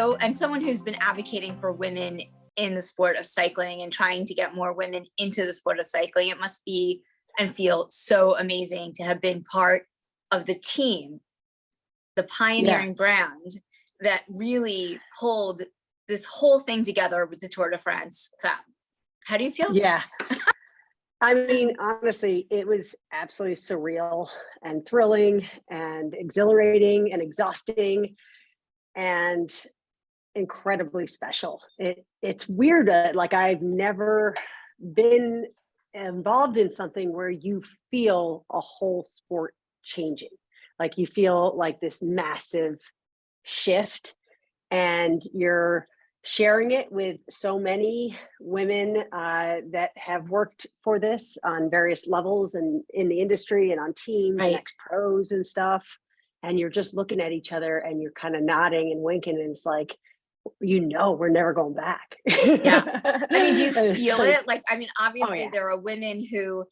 so, and someone who's been advocating for women in the sport of cycling and trying to get more women into the sport of cycling, it must be and feel so amazing to have been part of the team, the pioneering brand that really pulled this whole thing together with the Tour de France Femme. How do you feel? Yeah. I mean, honestly, it was absolutely surreal and thrilling and exhilarating and exhausting and incredibly special. It's weird. Like, I've never been involved in something where you feel a whole sport changing. Like, you feel like this massive shift, and you're sharing it with so many women that have worked for this on various levels and in the industry and on teams and ex-pros and stuff. And you're just looking at each other and you're kind of nodding and winking, and it's like, we're never going back. Yeah. I mean, do you feel it? Like, I mean, obviously there are women who,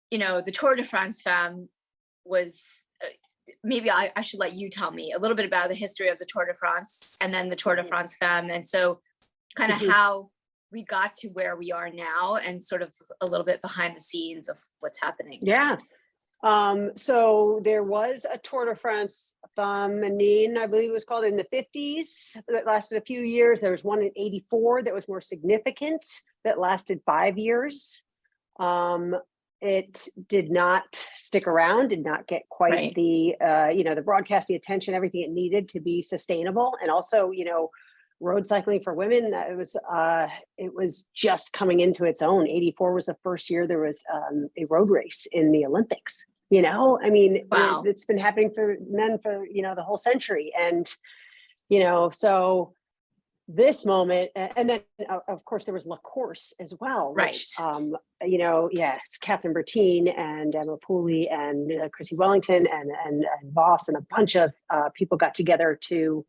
the Tour de France Femme was, maybe I should let you tell me a little bit about the history of the Tour de France and then the Tour de France Femme. And so kind of how we got to where we are now and sort of a little bit behind the scenes of what's happening. Yeah. So there was a Tour de France Feminine, I believe it was called, in the 50s that lasted a few years. There was one in 84 that was more significant that lasted 5 years. It did not stick around, did not get quite the, the broadcast, the attention, everything it needed to be sustainable. And also, road cycling for women, it was just coming into its own. 84 was the first year there was a road race in the Olympics. I mean, it's been happening for men for, the whole century. And, so this moment, and then of course there was La Course as well, which, Catherine Bertine and Emma Pooley and Chrissy Wellington and Voss and a bunch of people got together to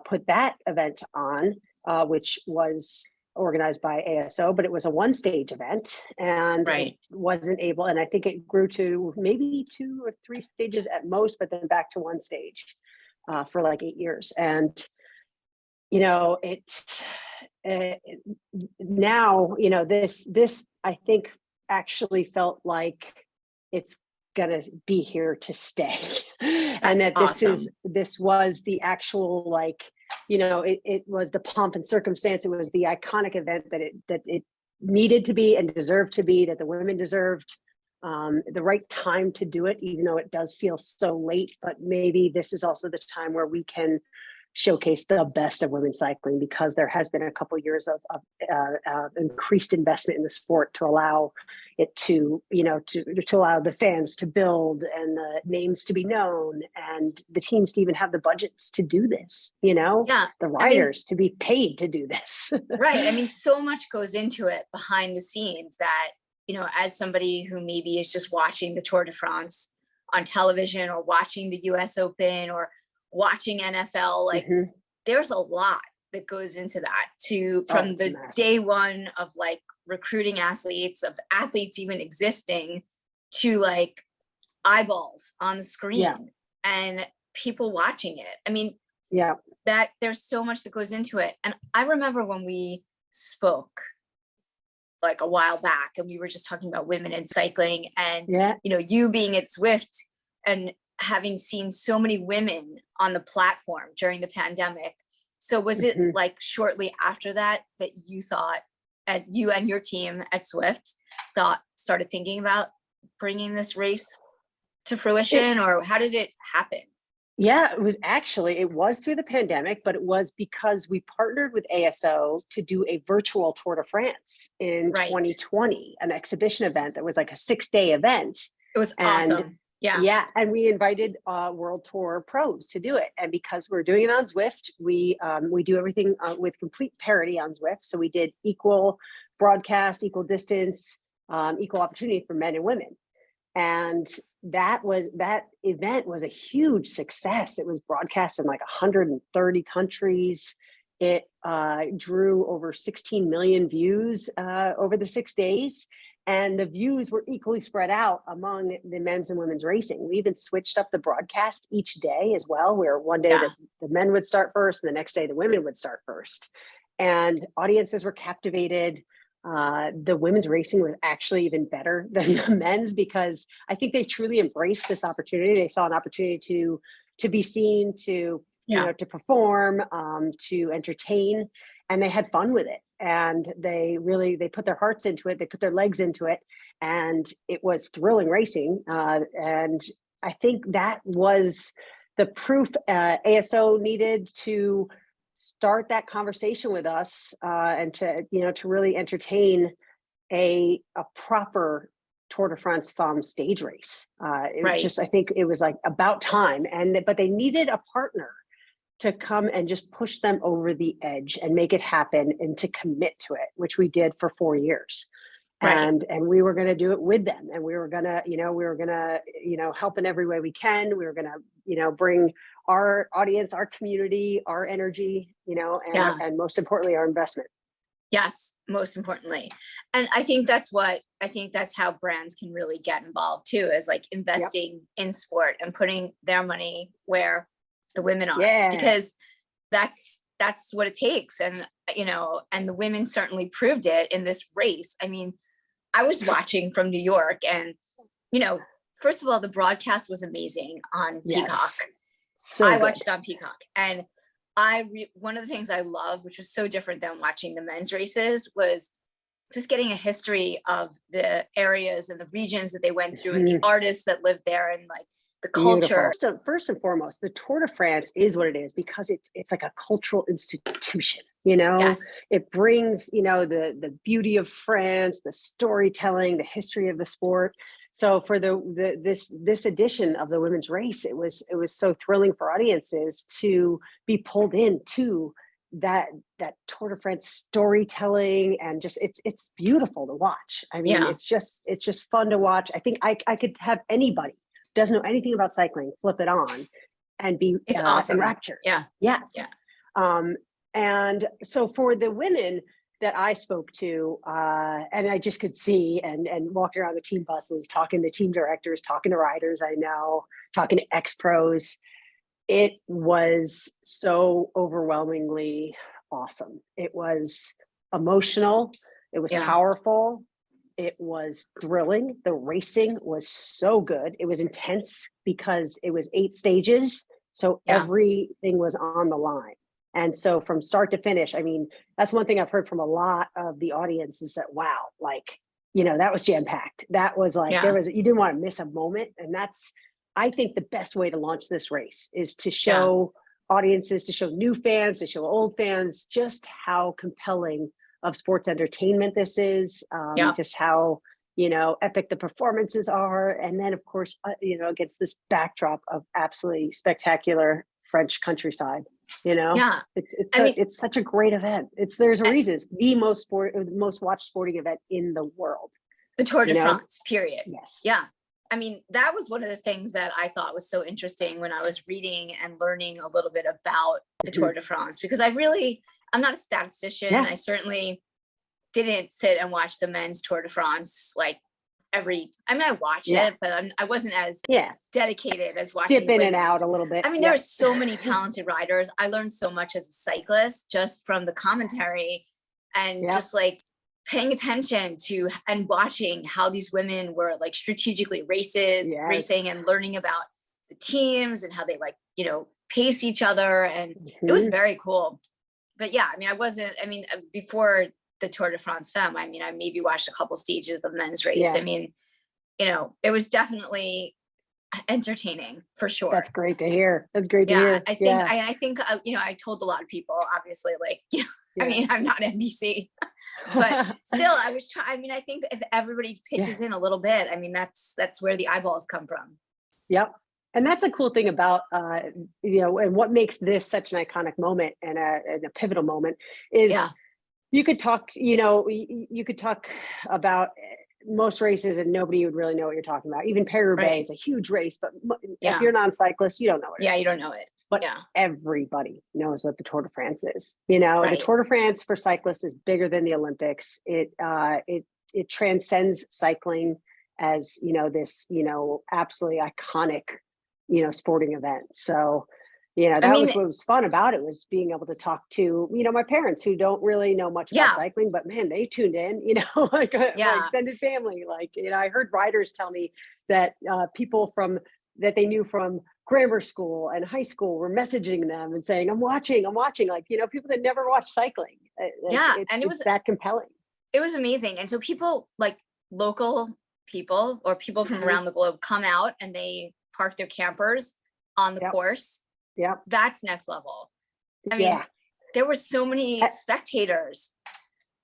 put that event on, which was organized by ASO, but it was a one-stage event, and it wasn't able, and I think it grew to maybe 2 or 3 stages at most, but then back to one stage for like 8 years. And now, this I think actually felt like it's gonna be here to stay. And that this was the actual, like, it was the pomp and circumstance. It was the iconic event that it needed to be and deserved to be, that the women deserved, the right time to do it, even though it does feel so late. But maybe this is also the time where we can showcase the best of women's cycling, because there has been a couple of years of increased investment in the sport to allow it to allow the fans to build and the names to be known and the teams to even have the budgets to do this, the riders to be paid to do this. Right. I mean, so much goes into it behind the scenes that, as somebody who maybe is just watching the Tour de France on television or watching the US Open or watching NFL, like there's a lot that goes into that from the day one of like recruiting athletes, of athletes even existing, to like eyeballs on the screen and people watching it. I mean, that there's so much that goes into it. And I remember when we spoke like a while back and we were just talking about women in cycling and, you being at Zwift and having seen so many women on the platform during the pandemic. So was it like shortly after that you thought, you and your team at Zwift started thinking about bringing this race to fruition, or how did it happen? Yeah, it was through the pandemic, but it was because we partnered with ASO to do a virtual Tour de France in 2020, an exhibition event that was like a 6-day event. It was awesome. Yeah. And we invited World Tour pros to do it. And because we're doing it on Zwift, we do everything with complete parity on Zwift. So we did equal broadcast, equal distance, equal opportunity for men and women. And that event was a huge success. It was broadcast in like 130 countries. It drew over 16 million views over the 6 days. and the views were equally spread out among the men's and women's racing. We even switched up the broadcast each day as well, where one day the men would start first and the next day the women would start first. And audiences were captivated. The women's racing was actually even better than the men's, because I think they truly embraced this opportunity. They saw an opportunity to be seen, to to perform, to entertain, and they had fun with it. And they put their hearts into it, they put their legs into it, and it was thrilling racing. And I think that was the proof ASO needed to start that conversation with us, and to really entertain a proper Tour de France Femmes stage race. It was just, I think it was like about time, but they needed a partner to come and just push them over the edge and make it happen and to commit to it, which we did for 4 years. And we were going to do it with them, and we were going to help in every way we can. We were going to bring our audience, our community, our energy, and most importantly, our investment. Yes, most importantly. And I think that's how brands can really get involved too, is like investing in sport and putting their money where the women are, because that's what it takes. And and the women certainly proved it in this race. I mean, I was watching from New York, and first of all, the broadcast was amazing on Peacock. I watched it on Peacock, and one of the things I love, which was so different than watching the men's races, was just getting a history of the areas and the regions that they went through, and the artists that lived there, and like the culture. First and foremost, the Tour de France is what it is because it's like a cultural institution. It brings the beauty of France, the storytelling, the history of the sport. So for this edition of the women's race, it was so thrilling for audiences to be pulled into that Tour de France storytelling, and just it's beautiful to watch. I mean, it's just fun to watch. I think I could have anybody doesn't know anything about cycling flip it on and be awesome. enraptured. Yes. And so for the women that I spoke to, and I just could see and walking around the team buses, talking to team directors, talking to riders I know, talking to ex-pros, it was so overwhelmingly awesome. It was emotional. It was powerful. It was thrilling. The racing was so good. It was intense because it was 8 stages. So everything was on the line. And so from start to finish, I mean, that's one thing I've heard from a lot of the audience is that, wow, like, that was jam-packed. That was like, you didn't want to miss a moment. And that's, I think, the best way to launch this race is to show audiences, to show new fans, to show old fans, just how compelling of sports entertainment this is, just how epic the performances are, and then of course against this backdrop of absolutely spectacular French countryside. It's such a great event. There's a reason it's the most watched sporting event in the world, the Tour de France, period. Yes. I mean, that was one of the things that I thought was so interesting when I was reading and learning a little bit about the Tour de France, because I'm not a statistician. I certainly didn't sit and watch the men's Tour de France I watch it, but I wasn't as dedicated as watching dip in and out a little bit. I mean, there are so many talented riders. I learned so much as a cyclist just from the commentary and just like paying attention to and watching how these women were like strategically racing and learning about the teams and how they pace each other. And it was very cool. But before the Tour de France Femme, I maybe watched a couple stages of the men's race. I mean, it was definitely entertaining for sure. That's great to hear. I think I told a lot of people, obviously, I'm not NBC, but still I think if everybody pitches in a little bit, that's where the eyeballs come from. Yep. And that's a cool thing about, and what makes this such an iconic moment and a pivotal moment is you could talk, you could talk about most races and nobody would really know what you're talking about. Even Paris-Roubaix is a huge race, but if you're non-cyclist, you don't know it. You don't know it. But everybody knows what the Tour de France is. The Tour de France for cyclists is bigger than the Olympics. It it transcends cycling as, this, absolutely iconic, sporting event. So, I that mean, was what was fun about it, was being able to talk to, my parents who don't really know much about yeah, cycling, but man, they tuned in, like my yeah, extended family. Like, I heard riders tell me that people that they knew from grammar school and high school were messaging them and saying, I'm watching, like, people that never watched cycling. yeah. And It's that compelling. it was amazing. And so people, like local people or people from Mhm. around the globe, come out and they park their campers on the Yep. course. Yep. That's next level. I mean, Yeah. there were so many spectators.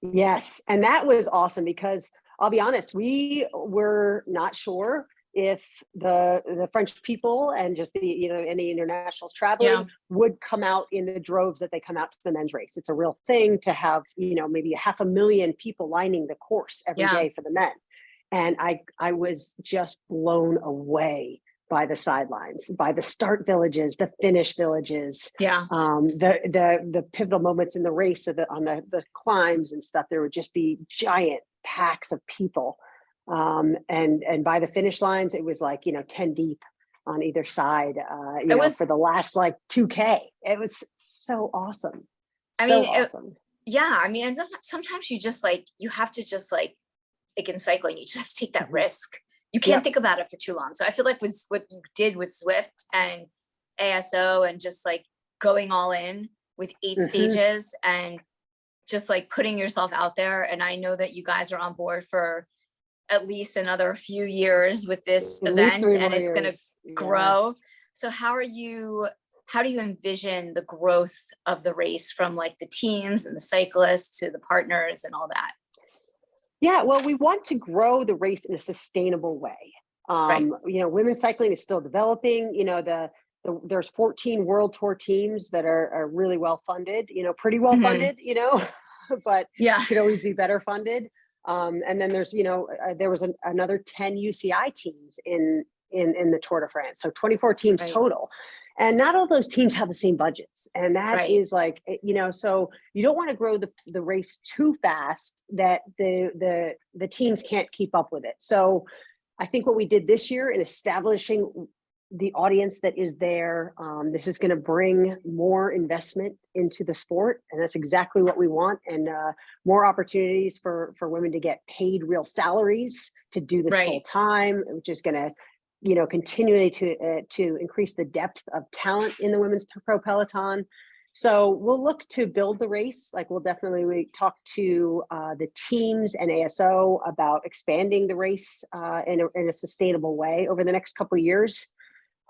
Yes. And that was awesome because I'll be honest, we were not sure if the French people and just the, any internationals Yeah, traveling would come out in the droves that they come out to the men's race. It's a real thing to have, maybe 500,000 people lining the course every yeah. day for the men. And I was just blown away by the sidelines, by the start villages, the finish villages, Yeah. The pivotal moments in the race on the climbs and stuff. There would just be giant packs of people, and by the finish lines, it was like 10 deep on either side. It was, for the last like 2K, it was so awesome, I so mean, awesome. yeah. I mean, and sometimes you just like, you have to just like in cycling, you just have to take that Mhm. risk. You can't Yep. think about it for too long. So I feel like with what you did with Zwift and ASO and just like going all in with 8 Mhm. stages and just like putting yourself out there. And I know that you guys are on board for at least another few years with this At least event, 3 and more it's going to years. grow. Yes. So how do you envision the growth of the race from like the teams and the cyclists to the partners and all that? Yeah, well, we want to grow the race in a sustainable way. Right. Women's cycling is still developing. There's 14 World Tour teams that are really well funded. Pretty well Mhm. funded. But Yeah. could always be better funded. And then there's there was another 10 UCI teams in the Tour de France, so 24 teams Right. total. And not all those teams have the same budgets, and that Right. is like, so you don't want to grow the race too fast that the teams can't keep up with it. So I think what we did this year in establishing the audience that is there, this is going to bring more investment into the sport, and that's exactly what we want. And more opportunities for women to get paid real salaries to do this full Right. time, which is going to continually to increase the depth of talent in the women's pro peloton. So we'll look to build the race. Like, we talk to the teams and ASO about expanding the race in a sustainable way over the next couple of years.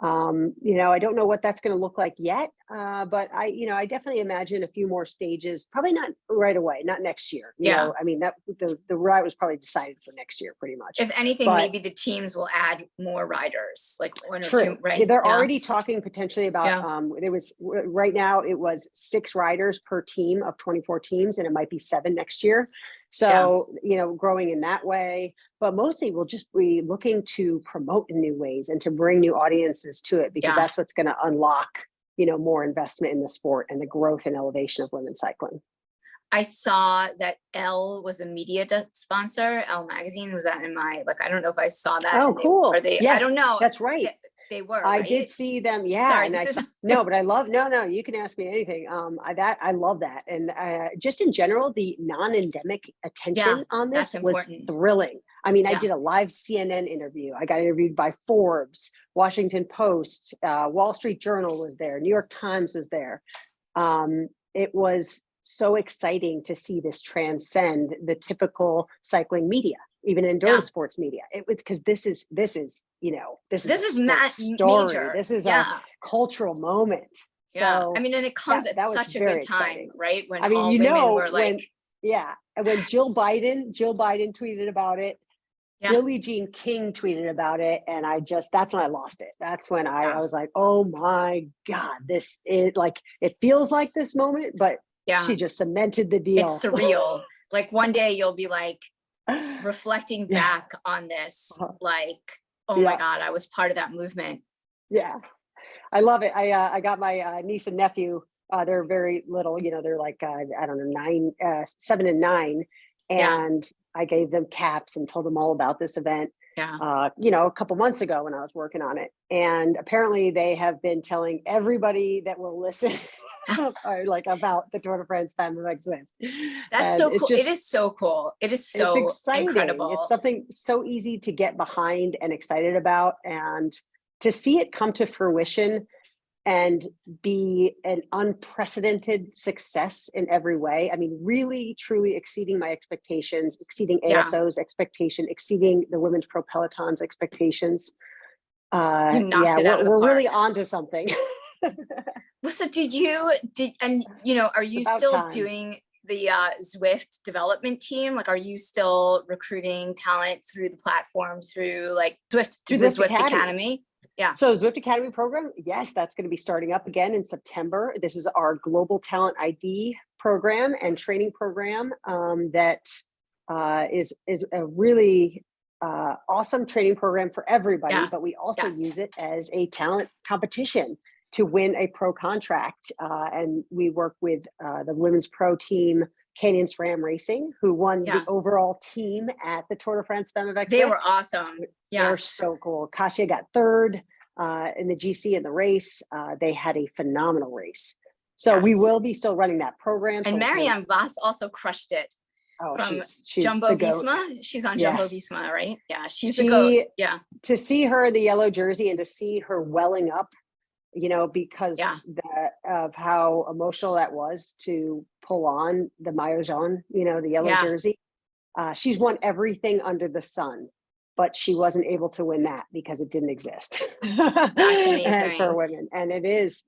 I don't know what that's going to look like yet, but I definitely imagine a few more stages, probably not right away, not next year. Yeah. I mean, that the route was probably decided for next year pretty much. If anything, But maybe the teams will add more riders, like 1 or 2, true. right? They're Yeah. already talking potentially about, Yeah. there was, right now it was 6 riders per team of 24 teams, and it might be 7 next year. Yeah. So, growing in that way, but mostly we'll just be looking to promote in new ways and to bring new audiences to it, because Yeah. that's what's going to unlock, more investment in the sport and the growth and elevation of women's cycling. I saw that Elle was a media sponsor. Elle magazine was that in my, like, I don't know if I saw that. Oh, And cool. I Yes, don't know. that's right. They were, I right? did see them. Yeah. Sorry, And this is no, but I love, no, you can ask me anything. I love that. And just in general, the non-endemic yeah, attention on that's this was important. thrilling. I mean, I Yeah. did a live CNN interview. I got interviewed by Forbes, Washington Post, Wall Street Journal was there, New York Times was there. It was so exciting to see this transcend the typical cycling media, even endurance Yeah. sports media. It was, because this is this is This a is sports story. major. This is a Yeah. cultural moment. Yeah. I So mean, and it comes at that was such a good very time, exciting. right? When I mean, all women were when like, when Jill Biden tweeted about it, yeah, Billie Jean King tweeted about it, and that's when I lost it. That's when I yeah, was like, oh my God, this is like, it feels like this moment, but yeah. she just cemented the It's deal. surreal. Like one day you'll be like reflecting Yeah. back on this, like, oh my Yeah. God, I was part of that movement. Yeah. I love it. I got my niece and nephew. They're very little, they're like, I don't know, 7 and 9. Yeah. And I gave them caps and told them all about this event, a couple months ago when I was working on it. And apparently they have been telling everybody that will listen like about the Tour de France Femmes avec Zwift. That's so cool. It is so cool. It is so exciting. Incredible. It's something so easy to get behind and excited about, and to see it come to fruition and be an unprecedented success in every way. I mean, really, truly exceeding my expectations, exceeding ASO's expectation, exceeding the Women's Pro Peloton's expectations. You knocked it out of the we're park. Really onto something. Well, so are you still doing the Zwift development team? Like, are you still recruiting talent through the platform, through like Zwift, through the Zwift Academy? Yeah. So Zwift Academy program, yes, that's going to be starting up again in September. This is our global talent ID program and training program that is a really awesome training program for everybody. But we also use it as a talent competition to win a pro contract. And we work with the women's pro team, Canyon SRAM Racing, who won the overall team at the Tour de France Femmes avec Zwift. They were awesome. They're so cool. Kasia got third in the GC in the race. They had a phenomenal race. So we will be still running that program. And Marianne Vos also crushed it. Oh, from she's Jumbo Visma. She's on Jumbo Visma, right? Yeah, she's the GOAT. Yeah. To see her in the yellow jersey and to see her welling up, because of how emotional that was to pull on the maillot jaune, the yellow jersey. She's won everything under the sun, but she wasn't able to win that because it didn't exist. That's amazing. For women. And there's,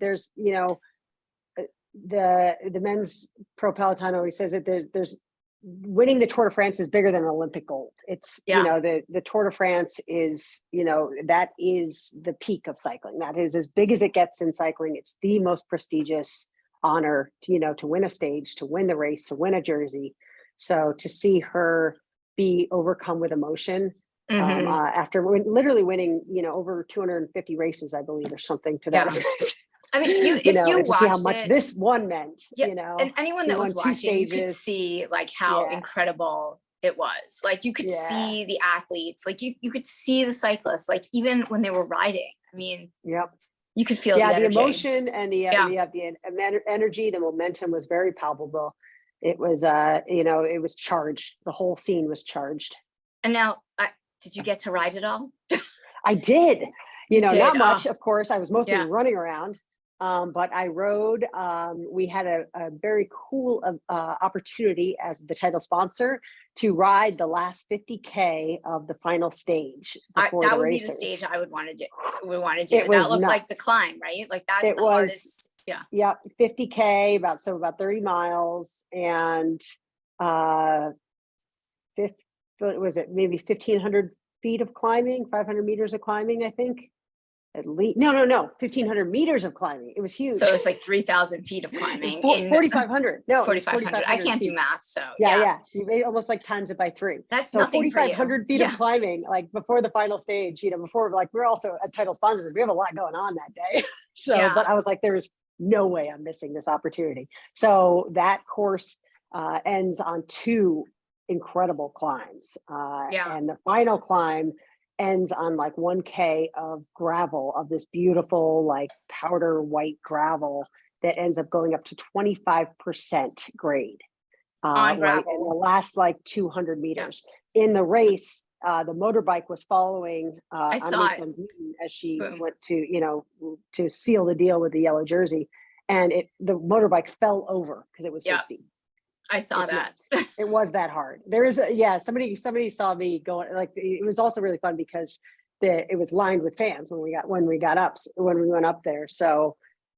the men's pro Peloton always says that there's winning the Tour de France is bigger than Olympic gold. It's, the Tour de France is, that is the peak of cycling. That is as big as it gets in cycling. It's the most prestigious honor, to win a stage, to win the race, to win a jersey. So to see her be overcome with emotion after literally winning, over 250 races, I believe, or something to that effect. I mean, if you watched see how much this one meant, and anyone that was watching, you could see like how incredible it was. Like you could see the athletes, like you could see the cyclists, like even when they were riding. I mean, you could feel the emotion and the energy, the momentum was very palpable. It was, it was charged. The whole scene was charged. And now, did you get to ride it all? I did. Not much, of course. I was mostly running around. But I rode, we had a very cool opportunity as the title sponsor to ride the last 50K of the final stage. That would be the stage I would want to do. That looked like the climb, right? Like that's the hardest. Yeah. Yeah. 50K, about 30 miles and, was it maybe 1,500 feet of climbing, 500 meters of climbing, I think. At least, no, 1,500 meters of climbing. It was huge. So it's like 3,000 feet of climbing. 4,500. No, 4,500. I can't do math, so yeah. You may almost like times it by 3. That's so nothing 4,500 feet of climbing, like before the final stage. Before we're also as title sponsors, we have a lot going on that day. But I was like, there's no way I'm missing this opportunity. So that course ends on 2 incredible climbs, and the final climb ends on like 1K of gravel, of this beautiful like powder white gravel that ends up going up to 25% grade on gravel in the last like 200 meters. In the race, the motorbike was following I saw it as she went to to seal the deal with the yellow jersey, and the motorbike fell over because it was so steep. I saw that. It was that hard. There is somebody saw me going, like, it was also really fun because it was lined with fans when we went up there. So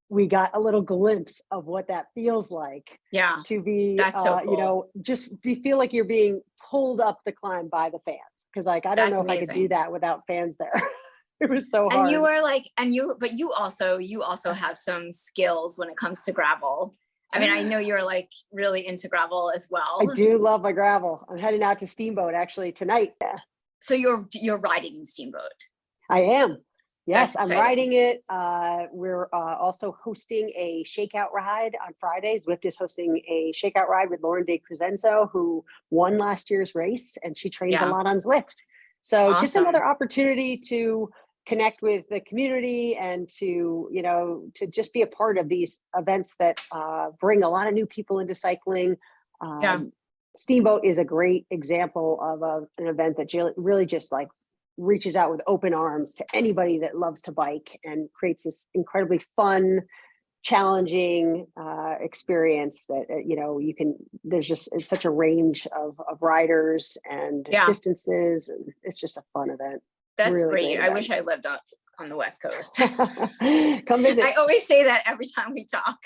we got a little glimpse of what that feels like. Yeah. To be, that's so cool. Feel like you're being pulled up the climb by the fans. Cause like, I don't know if I could do that without fans there. It was so hard. And you were like, but you also have some skills when it comes to gravel. I mean, I know you're like really into gravel as well. I do love my gravel. I'm heading out to Steamboat actually tonight. So you're riding in Steamboat. I am. Yes, I'm riding it. We're also hosting a shakeout ride on Friday. Zwift is hosting a shakeout ride with Lauren De Crescenzo, who won last year's race, and she trains a lot on Zwift. So just another opportunity to connect with the community and to, to just be a part of these events that bring a lot of new people into cycling. Steamboat is a great example of an event that really just like reaches out with open arms to anybody that loves to bike and creates this incredibly fun, challenging experience that, it's such a range of riders and distances, and it's just a fun event. That's really great. I wish I lived up on the West Coast. Come visit. I always say that every time we talk.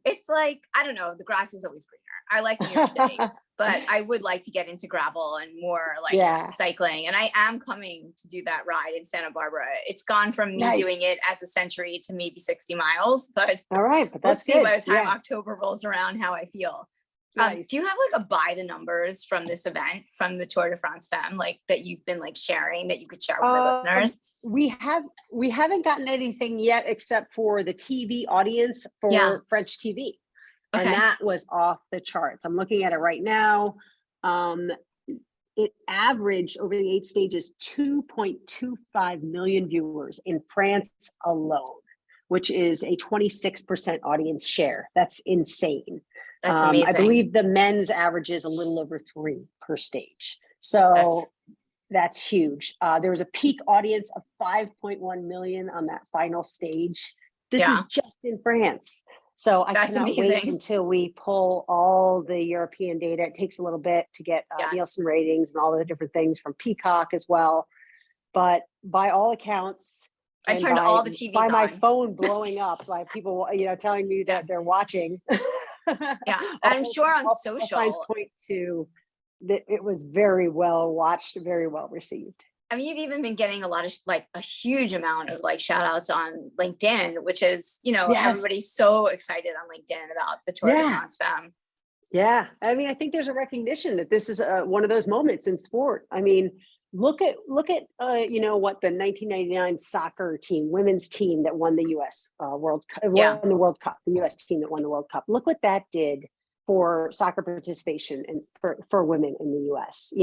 It's like, I don't know, the grass is always greener. I like New York City, but I would like to get into gravel and more like cycling. And I am coming to do that ride in Santa Barbara. It's gone from me doing it as a century to maybe 60 miles, but all right, but we'll see by the time October rolls around how I feel. Nice. Do you have like a by the numbers from this event, from the Tour de France Femme, like that you've been like sharing that you could share with the listeners? We haven't gotten anything yet except for the TV audience for French TV. And that was off the charts. I'm looking at it right now. It averaged over the 8 stages 2.25 million viewers in France alone, which is a 26% audience share. That's insane. That's amazing. I believe the men's average is a little over 3 per stage. So that's huge. There was a peak audience of 5.1 million on that final stage. This is just in France. So I cannot wait until we pull all the European data. It takes a little bit to get Nielsen ratings and all the different things from Peacock as well. But by all accounts, I turned all the TVs by on. my phone blowing up by people, telling me that they're watching. I'm sure on social. Signs point to that it was very well watched, very well received. I mean, you've even been getting a huge amount of like shout outs on LinkedIn, which is, everybody's so excited on LinkedIn about the Tour de France Femme. Yeah. I mean, I think there's a recognition that this is one of those moments in sport. I mean, look at what the 1999 soccer team, women's team that won the US won the World Cup, the US team that won the World Cup. Look what that did for soccer participation and for women in the US.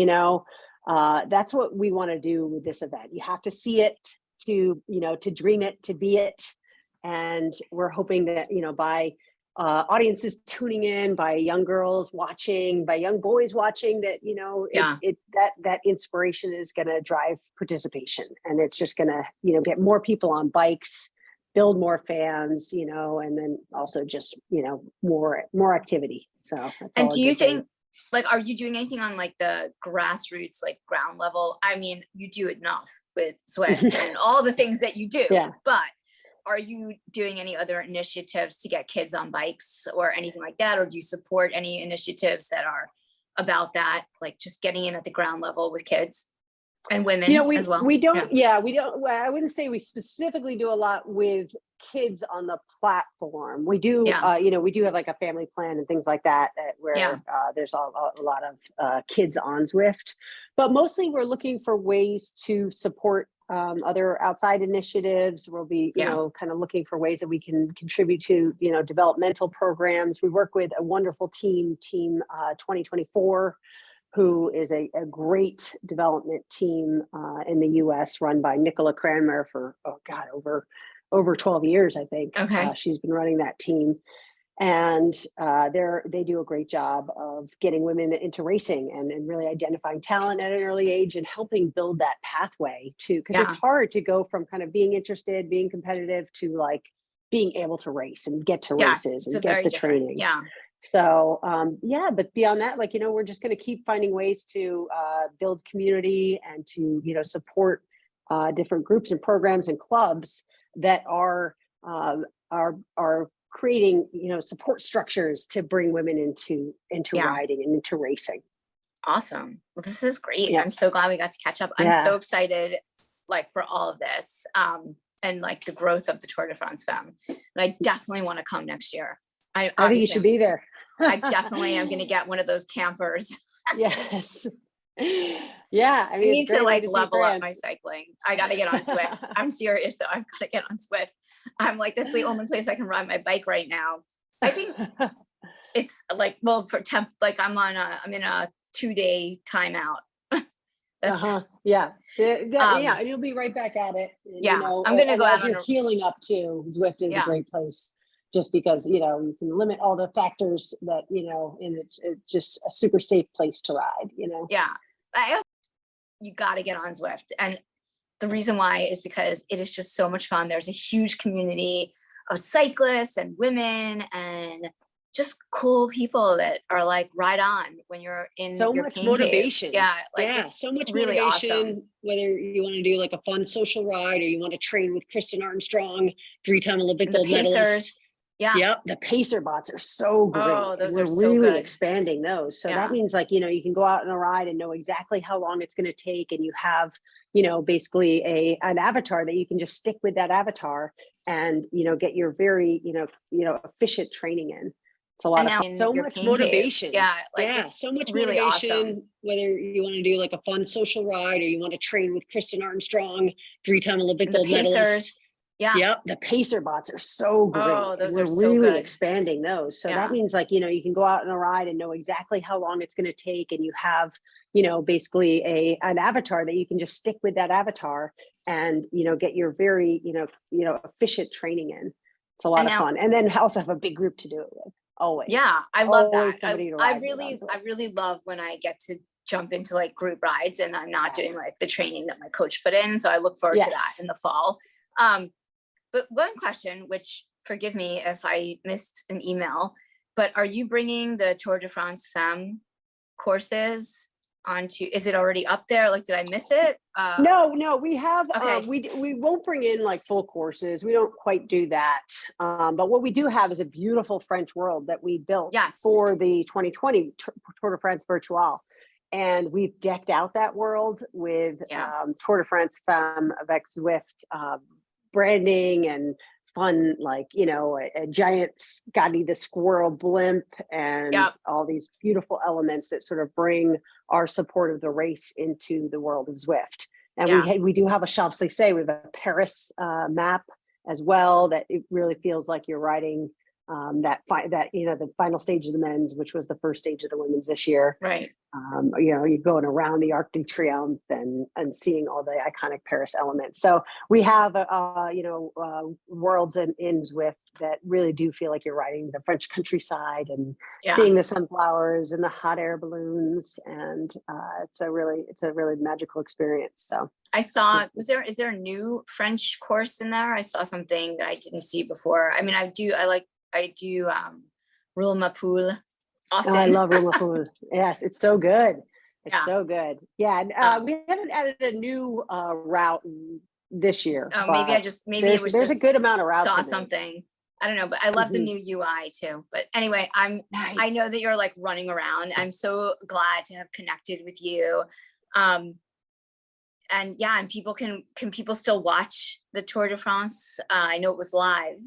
That's what we want to do with this event. You have to see it to dream it, to be it. And we're hoping that, by audiences tuning in, by young girls watching, by young boys watching, that, that inspiration is going to drive participation. And it's just going to, get more people on bikes, build more fans, and then also just, more activity. So and do you think, are you doing anything on like the grassroots, like ground level? I mean, you do enough with Zwift and all the things that you do, but are you doing any other initiatives to get kids on bikes or anything like that? Or do you support any initiatives that are about that, like just getting in at the ground level with kids and women as well? We don't, I wouldn't say we specifically do a lot with kids on the platform. We do, we do have like a family plan and things like that, where there's a lot of kids on Zwift, but mostly we're looking for ways to support other outside initiatives. We'll be, kind of looking for ways that we can contribute to, developmental programs. We work with a wonderful team 2024, who is a great development team in the US, run by Nicola Cranmer for, over 12 years, I think. She's been running that team. And they do a great job of getting women into racing and really identifying talent at an early age and helping build that pathway because it's hard to go from kind of being interested, being competitive, to like being able to race and get to races and get the training. So, but beyond that, we're just going to keep finding ways to build community and to, support different groups and programs and clubs that are creating, support structures to bring women into riding and into racing. Awesome. Well, this is great. Yeah. I'm so glad we got to catch up. I'm so excited, for all of this and the growth of the Tour de France Femme. And I definitely want to come next year. I think you should be there. I definitely am going to get one of those campers. Yes. Yeah, I I mean, it's need a to great way like to see level up my France. cycling. I got to get on Zwift. I'm serious though. I've got to get on Zwift. I'm like, this is the only place I can ride my bike right now. I think it's like, well, for temp, like I'm in a 2-day timeout. That's Yeah. Yeah, um and you'll be right back at it. And, yeah, I'm gonna and go out as on you're a healing up too, Zwift is a yeah, great place just because, you can limit all the factors that, and it's just a super safe place to ride. yeah. You got to get on Zwift. And the reason why is because it is just so much fun. There's a huge community of cyclists and women and just cool people that are like right on when you're in So your much pain cave. motivation. Yeah, like Yeah, it's so much really awesome. motivation, whether you want to do like a fun social ride or you want to train with Kristen Armstrong, 3-time Olympic And the gold medalist. pacers, yeah. Yep, the pacer bots are so great, Oh, and those we're are so really good. expanding those. So that Yeah. means like, you can go out on a ride and know exactly how long it's going to take, and you have, basically an avatar that you can just stick with that avatar and, get your very, efficient training in. It's a lot And of now fun. in So your much pain cave. motivation. Yeah, like Yeah, it's so much really awesome. motivation, whether you want to do like a fun social ride or you want to train with Kristen Armstrong, 3-time Olympic And the gold medalist. pacers, yeah. Yep, the pacer bots are so great, Oh, and those we're are so really good. expanding those. So that Yeah. means like, you can go out on a ride and know exactly how long it's going to take, and you have, basically an avatar that you can just stick with that avatar and, get your very, efficient training in. It's a lot And of now, fun. And then also have a big group to do it with. Always. yeah, I love that. Always somebody to ride with on I Zwift. really love when I get to jump into like group rides and I'm not Yeah. doing like the training that my coach put in. So I look forward to that Yes. in the fall. But one question, which forgive me if I missed an email, but are you bringing the Tour de France Femme courses onto, is it already up there? Like, did I miss it? No, we have, Okay. we won't bring in like full courses. We don't quite do that. But what we do have is a beautiful French world that we built Yes. for the 2020 Tour de France Virtual. And we've decked out that world with Tour de France Femme avec Zwift branding and fun, like, a giant Scotty the Squirrel blimp and all these beautiful elements that sort of bring our support of the race into the world of Zwift. And we do have a Champs-Élysées, we have a Paris map as well, that it really feels like you're riding the final stage of the men's, which was the first stage of the women's this year. Right. You're going around the Arc de Triomphe and seeing all the iconic Paris elements. So we have, worlds in Zwift that really do feel like you're riding the French countryside and seeing the sunflowers and the hot air balloons. And it's a really magical experience. So I saw, is there a new French course in there? I saw something that I didn't see before. I mean, I do Roule Ma Poule often. Oh, I love Roule Ma Poule. Yes, it's so good. It's so good. Yeah, and we haven't added a new route this year. Oh, maybe there's a good amount of routes. Saw something. I don't know, but I love the new UI too. But anyway, I know that you're like running around. I'm so glad to have connected with you. And people can people still watch the Tour de France? I know it was live.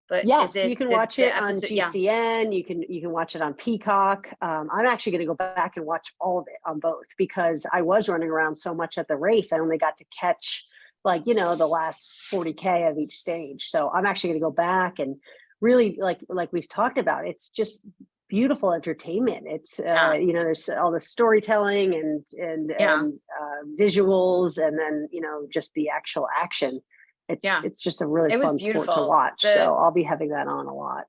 But you can watch it on GCN. You can watch it on Peacock. I'm actually going to go back and watch all of it on both, because I was running around so much at the race. I only got to catch the last 40K of each stage. So I'm actually going to go back and really, like we talked about, it's just beautiful entertainment. It's there's all the storytelling and visuals, and then just the actual action. It's just a really fun sport to watch. So I'll be having that on a lot.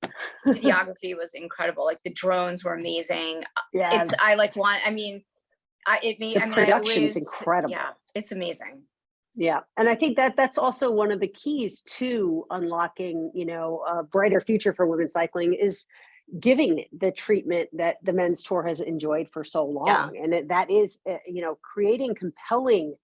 Videography was incredible. Like the drones were amazing. Yeah, production's incredible. Yeah, it's amazing. Yeah, and I think that's also one of the keys to unlocking, a brighter future for women's cycling, is giving the treatment that the men's tour has enjoyed for so long. And that is, creating compelling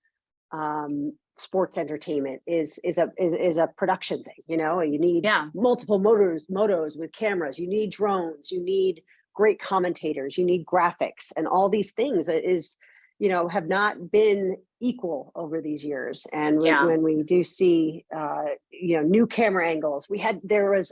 sports entertainment is a production thing. You need multiple motos with cameras, you need drones, you need great commentators, you need graphics, and all these things have not been equal over these years. And when we do see new camera angles, there was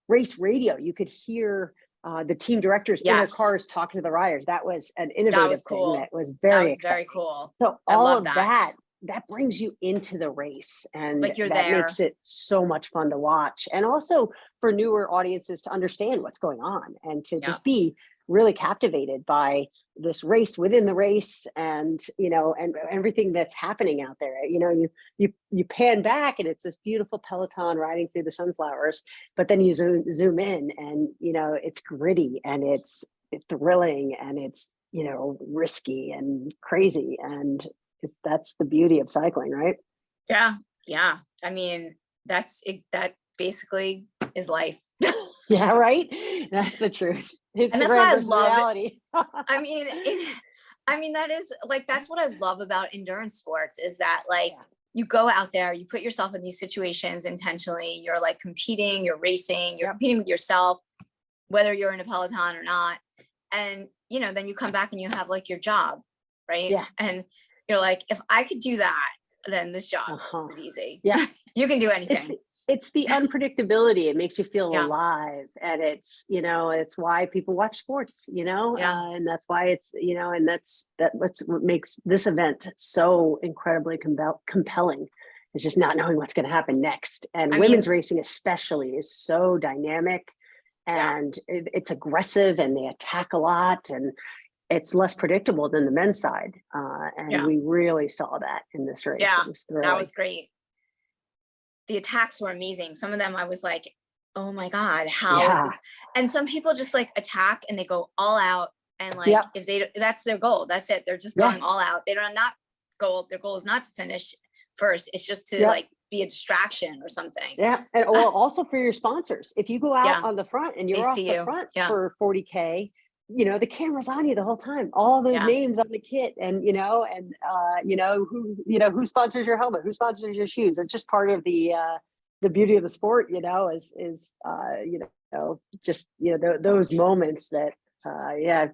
race radio. You could hear the team directors in their Yes. cars talking to the riders. That was an That innovative was thing cool. that was That very was exciting. very cool. So I all love of that. that brings you into the race, and Like you're that there. makes it so much fun to watch. And also for newer audiences to understand what's going on and to Yeah. just be really captivated by this race within the race, and and everything that's happening out there. You pan back and it's this beautiful peloton riding through the sunflowers, but then you zoom in, and it's gritty, and it's thrilling, and it's risky and crazy, and that's the beauty of cycling, right? Yeah. Yeah. I mean, that's it. That basically is life. Yeah, right. That's the truth. And that's why Instagram I versus love it. reality. I mean, that is like, that's what I love about endurance sports, is that like Yeah. you go out there, you put yourself in these situations intentionally, you're like competing, you're racing, you're Yep. competing with yourself, whether you're in a peloton or not. And, then you come back and you have like your job, right? Yeah. And you're like, if I could do that, then this job is easy. Yeah. You can do anything. It's the unpredictability. It makes you feel Yeah. alive, and it's why people watch sports, Yeah. and that's why it's and that's what makes this event so incredibly compelling, is just not knowing what's going to happen next. And women's racing especially is so dynamic, Yeah. and it's aggressive, and they attack a lot, and it's less predictable than the men's side. And Yeah. we really saw that in this race. Yeah, It was thrilling. that was great. The attacks were amazing. Some of them I was like, oh my God, how is this? And some people just like attack and they go all out. And like, Yep. if that's their goal, that's it. They're just going all out. They don't not goal. Their goal is not to finish first. It's just to like be a distraction or something. Yeah. And or also for your sponsors, if you go out on the front and you're off the front for 40K, the camera's on you the whole time, all those names on the kit, and who sponsors your helmet, who sponsors your shoes. It's just part of the beauty of the sport, just those moments that that,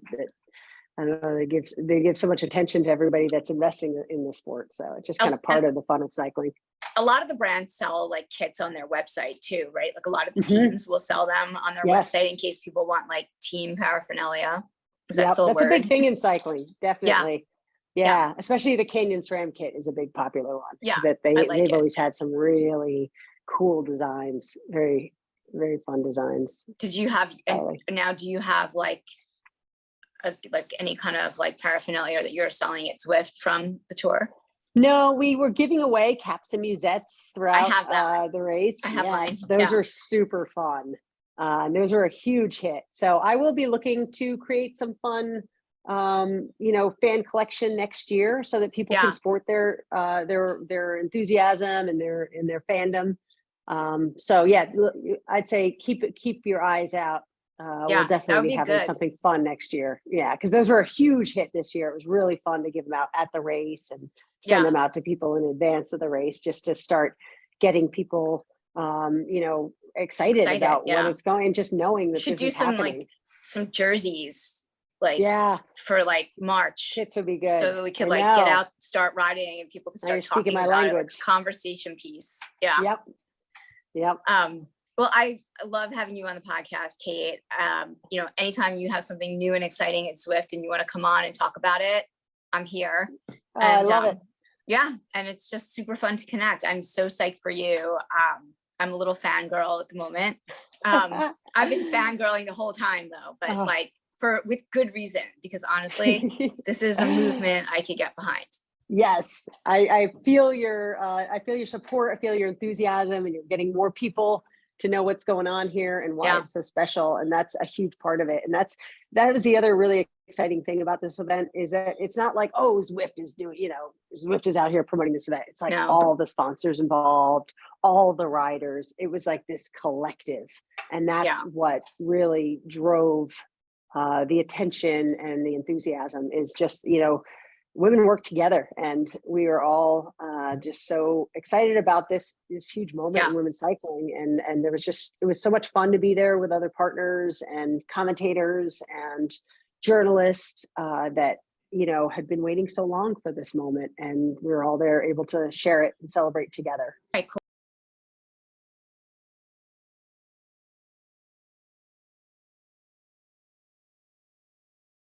I don't know, they give so much attention to everybody that's investing in the sport. So it's just kind of part of the fun of cycling. A lot of the brands sell like kits on their website too, right? Like a lot of the teams will sell them on their website in case people want like team paraphernalia. Is that still a word? That's a big thing in cycling, definitely. Yeah. Especially the Canyon SRAM kit is a big popular one. Yeah, they've always had some really cool designs, very, very fun designs. Did you have, now do you have like any kind of like paraphernalia that you're selling at Zwift from the tour? No, we were giving away caps and musettes throughout the race. I have mine. Those are super fun. And those are a huge hit. So I will be looking to create some fun, fan collection next year, so that people can sport their enthusiasm and their fandom. So yeah, I'd say keep your eyes out. We'll definitely be having something fun next year. Yeah, because those were a huge hit this year. It was really fun to give them out at the race and send them out to people in advance of the race, just to start getting people, excited about what it's going, and just knowing that this is happening. Like some jerseys, like for like March. Kits would be good. So we could like get out, start riding, and people could start talking my about language. It, like conversation piece. Yeah. Yep. Well, I love having you on the podcast, Kate. Anytime you have something new and exciting at Zwift and you want to come on and talk about it, I'm here. I love it. Yeah. And it's just super fun to connect. I'm so psyched for you. I'm a little fangirl at the moment. I've been fangirling the whole time though, but with good reason, because honestly, this is a movement I could get behind. Yes. I feel your support. I feel your enthusiasm, and you're getting more people to know what's going on here and why it's so special. And that's a huge part of it. And that was the other really exciting thing about this event, is that it's not like, Zwift is out here promoting this event. It's like all the sponsors involved, all the riders. It was like this collective. And that's what really drove the attention and the enthusiasm, is just, women work together, and we are all just so excited about this huge moment in women's cycling. And it was so much fun to be there with other partners and commentators and journalists that had been waiting so long for this moment, and we were all there able to share it and celebrate together. Right, cool.